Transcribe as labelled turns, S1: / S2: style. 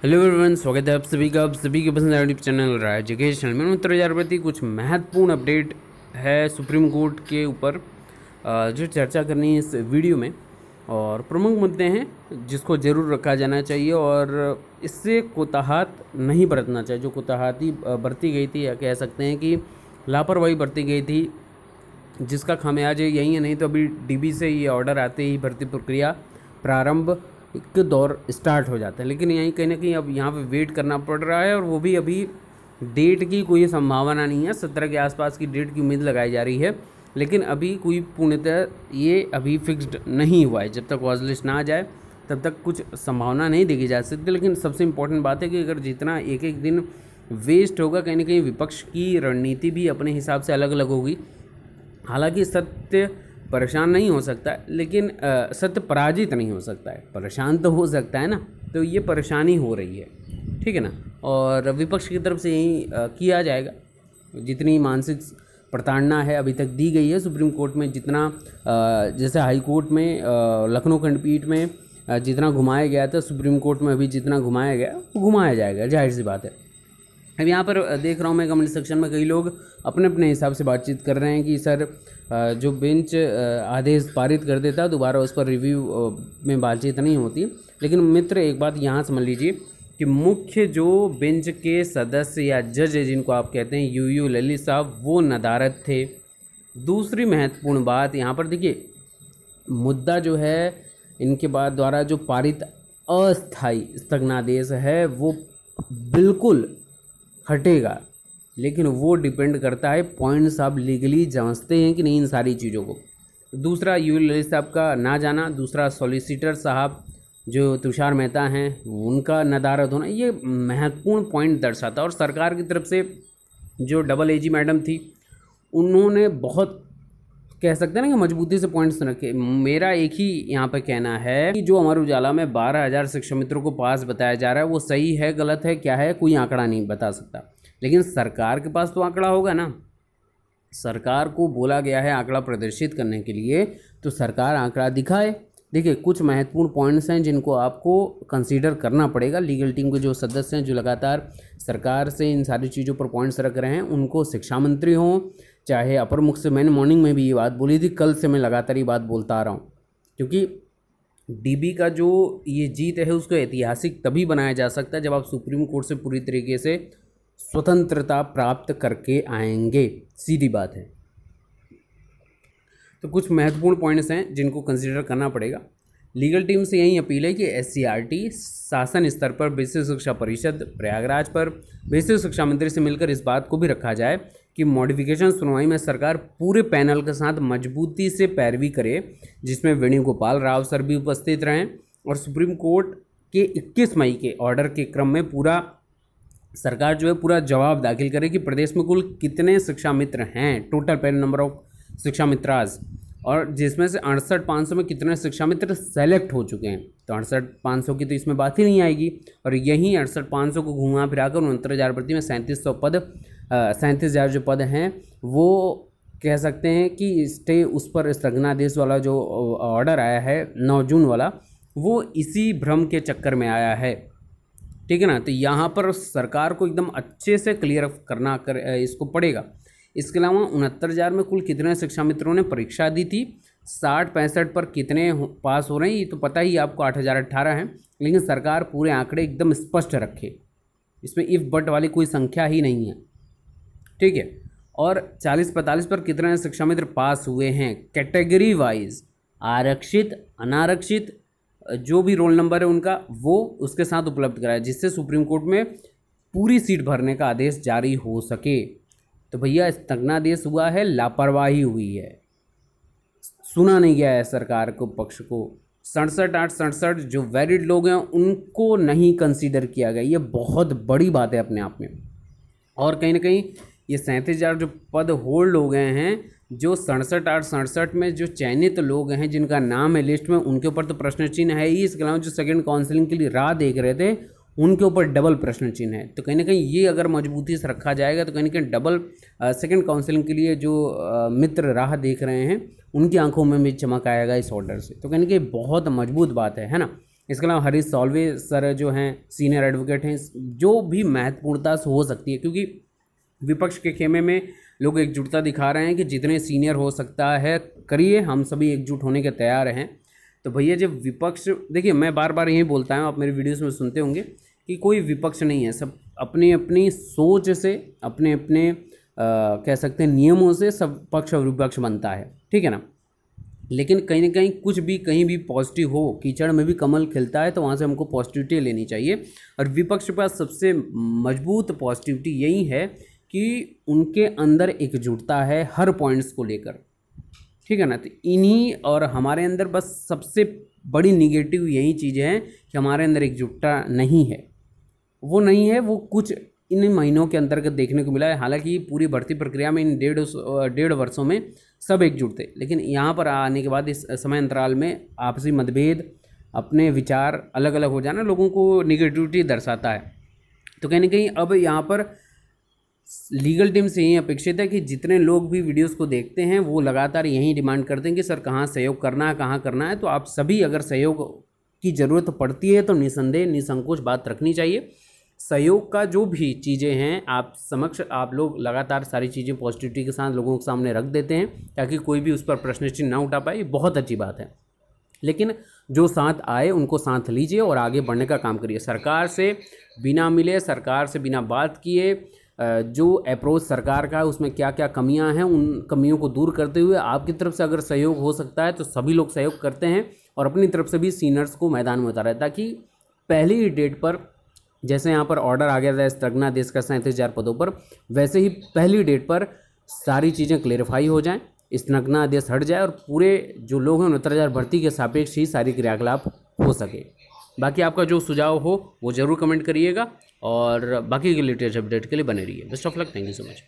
S1: Hello everyone, स्वागत है आप सभी का पसंद यूट्यूब चैनल रहा है एजुकेशन चैनल में। उत्तर हजार प्रति कुछ महत्वपूर्ण अपडेट है सुप्रीम कोर्ट के ऊपर जो चर्चा करनी है इस वीडियो में। और प्रमुख मुद्दे हैं जिसको ज़रूर रखा जाना चाहिए और इससे कोताहत नहीं बरतना चाहिए। जो कोताहती बरती गई थी या कह सकते हैं कि लापरवाही बरती गई थी, जिसका खामियाजा यही है। नहीं तो अभी डीबी से ये ऑर्डर आते ही भर्ती प्रक्रिया प्रारंभ के दौर स्टार्ट हो जाता है, लेकिन यहीं कहीं ना कहीं अब यहाँ पे वेट करना पड़ रहा है। और वो भी अभी डेट की कोई संभावना नहीं है। 17 के आसपास की डेट की उम्मीद लगाई जा रही है, लेकिन अभी कोई पूर्णतः ये अभी फिक्स्ड नहीं हुआ है। जब तक वॉच लिस्ट ना आ जाए तब तक कुछ संभावना नहीं देखी जा सकती। लेकिन सबसे इम्पोर्टेंट बात है कि अगर जितना एक एक दिन वेस्ट होगा, कहीं ना कहीं विपक्ष की रणनीति भी अपने हिसाब से अलग अलग होगी। हालांकि सत्य परेशान नहीं हो सकता है, लेकिन सत्य पराजित नहीं हो सकता है। परेशान तो हो सकता है ना, तो ये परेशानी हो रही है, ठीक है ना। और विपक्ष की तरफ से यही किया जाएगा। जितनी मानसिक प्रताड़ना है अभी तक दी गई है सुप्रीम कोर्ट में, जितना जैसे हाई कोर्ट में लखनऊ खंडपीठ में जितना घुमाया गया था, सुप्रीम कोर्ट में अभी जितना घुमाया गया वो घुमाया जाएगा, जाहिर सी बात है। अब यहाँ पर देख रहा हूँ मैं कमेंट सेक्शन में कई लोग अपने अपने हिसाब से बातचीत कर रहे हैं कि सर जो बेंच आदेश पारित कर देता दोबारा उस पर रिव्यू में बातचीत नहीं होती। लेकिन मित्र, एक बात यहाँ समझ लीजिए कि मुख्य जो बेंच के सदस्य या जज जिनको आप कहते हैं यूयू ललित साहब, वो नदारद थे। दूसरी महत्वपूर्ण बात यहाँ पर देखिए, मुद्दा जो है इनके बाद द्वारा जो पारित अस्थायी स्थगनादेश है वो बिल्कुल हटेगा, लेकिन वो डिपेंड करता है पॉइंट्स आप लीगली समझते हैं कि नहीं इन सारी चीज़ों को। दूसरा यूयू ललित साहब का ना जाना, दूसरा सॉलिसिटर साहब जो तुषार मेहता हैं उनका नदारद होना, ये महत्वपूर्ण पॉइंट दर्शाता है। और सरकार की तरफ से जो डबल एजी मैडम थी, उन्होंने बहुत कह सकते हैं ना कि मजबूती से पॉइंट्स रखे। मेरा एक ही यहाँ पे कहना है कि जो अमर उजाला में 12,000 शिक्षा मित्रों को पास बताया जा रहा है वो सही है गलत है क्या है, कोई आंकड़ा नहीं बता सकता। लेकिन सरकार के पास तो आंकड़ा होगा ना। सरकार को बोला गया है आंकड़ा प्रदर्शित करने के लिए, तो सरकार आंकड़ा दिखाए। देखिए, कुछ महत्वपूर्ण पॉइंट्स हैं जिनको आपको कंसीडर करना पड़ेगा। लीगल टीम के जो सदस्य हैं जो लगातार सरकार से इन सारी चीज़ों पर पॉइंट्स रख रहे हैं, उनको शिक्षा मंत्री हों चाहे अपर मुख्य से, मैंने मॉर्निंग में भी ये बात बोली थी, कल से मैं लगातार ये बात बोलता आ रहा हूँ। क्योंकि डीबी का जो ये जीत है उसको ऐतिहासिक तभी बनाया जा सकता है जब आप सुप्रीम कोर्ट से पूरी तरीके से स्वतंत्रता प्राप्त करके आएंगे, सीधी बात है। तो कुछ महत्वपूर्ण पॉइंट्स हैं जिनको कंसीडर करना पड़ेगा। लीगल टीम से यही अपील है कि SCRT शासन स्तर पर, बेसिक शिक्षा परिषद प्रयागराज पर बेसिक शिक्षा मंत्री से मिलकर इस बात को भी रखा जाए कि मॉडिफिकेशन सुनवाई में सरकार पूरे पैनल के साथ मजबूती से पैरवी करे, जिसमें वेणुगोपाल राव सर भी उपस्थित रहें। और सुप्रीम कोर्ट के 21 मई के ऑर्डर के क्रम में पूरा सरकार जो है पूरा जवाब दाखिल करे कि प्रदेश में कुल कितने शिक्षा मित्र हैं, टोटल पैन नंबर ऑफ शिक्षा मित्राज, और जिसमें से 68,500 में कितने शिक्षा मित्र सेलेक्ट हो चुके हैं। तो 68,500 की तो इसमें बात ही नहीं आएगी। और यहीं 68,500 को घुमा फिराकर 69,000 प्रति में 3700 पद 37,000 जो पद हैं वो कह सकते हैं कि स्टे उस पर स्थगनादेश वाला जो ऑर्डर आया है 9 जून वाला, वो इसी भ्रम के चक्कर में आया है, ठीक है ना। तो यहाँ पर सरकार को एकदम अच्छे से क्लियर करना इसको पड़ेगा। इसके अलावा 69,000 में कुल कितने शिक्षा मित्रों ने परीक्षा दी थी, 60-65 पर कितने पास हो रहे हैं, ये तो पता ही आपको 8,018 हैं। लेकिन सरकार पूरे आंकड़े एकदम स्पष्ट रखे, इसमें इफ बट वाली कोई संख्या ही नहीं है, ठीक है। और 40-45 पर कितने शिक्षा मित्र पास हुए हैं कैटेगरी वाइज, आरक्षित अनारक्षित जो भी रोल नंबर है उनका वो उसके साथ उपलब्ध कराया, जिससे सुप्रीम कोर्ट में पूरी सीट भरने का आदेश जारी हो सके। तो भैया स्थगनादेश हुआ है, लापरवाही हुई है, सुना नहीं गया है सरकार को पक्ष को। 67 जो वैलिड लोग हैं उनको नहीं कंसीडर किया गया, ये बहुत बड़ी बात है अपने आप में। और कहीं ना कहीं ये 37,000 जो पद होल्ड हो गए हैं, जो 67 में जो चयनित लोग हैं जिनका नाम है लिस्ट में, उनके ऊपर तो प्रश्न चिन्ह है ही। इसके अलावा जो सेकंड काउंसलिंग के लिए राह देख रहे थे उनके ऊपर डबल प्रश्न चिन्ह है। तो कहीं ना कहीं ये अगर मजबूती से रखा जाएगा तो कहीं ना कहीं डबल सेकंड काउंसलिंग के लिए जो मित्र राह देख रहे हैं उनकी आंखों में भी चमक आएगा इस ऑर्डर से। तो कहीं ना कहीं बहुत मजबूत बात है ना। इसके अलावा हरीश साल्वे सर जो हैं सीनियर एडवोकेट हैं, जो भी महत्वपूर्णता से हो सकती है, क्योंकि विपक्ष के खेमे में लोग एकजुटता दिखा रहे हैं कि जितने सीनियर हो सकता है करिए, हम सभी एकजुट होने के तैयार हैं। तो भैया जब विपक्ष, देखिए मैं बार बार यही बोलता हूँ, आप मेरे वीडियोस में सुनते होंगे कि कोई विपक्ष नहीं है, सब अपनी अपनी सोच से, अपने अपने कह सकते हैं नियमों से सब पक्ष और विपक्ष बनता है, ठीक है ना। लेकिन कहीं ना कहीं कुछ भी कहीं भी पॉजिटिव हो, कीचड़ में भी कमल खिलता है, तो वहाँ से हमको पॉजिटिविटी लेनी चाहिए। और विपक्ष के पास सबसे मजबूत पॉजिटिविटी यही है कि उनके अंदर एकजुटता है हर पॉइंट्स को लेकर, ठीक है ना। तो इन्हीं और हमारे अंदर बस सबसे बड़ी निगेटिव यही चीज़ है कि हमारे अंदर एकजुटता नहीं है, वो नहीं है, वो कुछ इन महीनों के अंतर्गत देखने को मिला है। हालांकि पूरी भर्ती प्रक्रिया में इन डेढ़ वर्षों में सब एकजुट थे, लेकिन यहाँ पर आने के बाद इस समय अंतराल में आपसी मतभेद, अपने विचार अलग अलग हो जाना लोगों को निगेटिविटी दर्शाता है। तो कहीं ना कहीं अब यहाँ पर लीगल टीम से यही अपेक्षित है कि जितने लोग भी वीडियोस को देखते हैं वो लगातार यही डिमांड करते हैं कि सर कहाँ सहयोग करना है, कहाँ करना है। तो आप सभी अगर सहयोग की ज़रूरत पड़ती है तो निसंदेह निसंकोच बात रखनी चाहिए। सहयोग का जो भी चीज़ें हैं आप समक्ष, आप लोग लगातार सारी चीज़ें पॉजिटिविटी के साथ लोगों के सामने रख देते हैं ताकि कोई भी उस पर प्रश्न चिन्ह ना उठा पाए, बहुत अच्छी बात है। लेकिन जो साथ आए उनको साथ लीजिए और आगे बढ़ने का काम करिए। सरकार से बिना मिले, सरकार से बिना बात किए जो अप्रोच सरकार का है उसमें क्या क्या कमियां हैं, उन कमियों को दूर करते हुए आपकी तरफ से अगर सहयोग हो सकता है तो सभी लोग सहयोग करते हैं और अपनी तरफ से भी सीनियर्स को मैदान में उतारा है, ताकि पहली डेट पर जैसे यहाँ पर ऑर्डर आ गया था स्थगनादेश का 37,000 पदों पर, वैसे ही पहली डेट पर सारी चीज़ें क्लेरिफाई हो जाएँ, स्थगनादेश हट जाए और पूरे जो लोग हैं 69,000 भर्ती के सापेक्ष ही सारी क्रियाकलाप हो सके। बाकी आपका जो सुझाव हो वो ज़रूर कमेंट करिएगा और बाकी के लेटेस्ट अपडेट के लिए बने रहिए। Best of luck, thank you so much.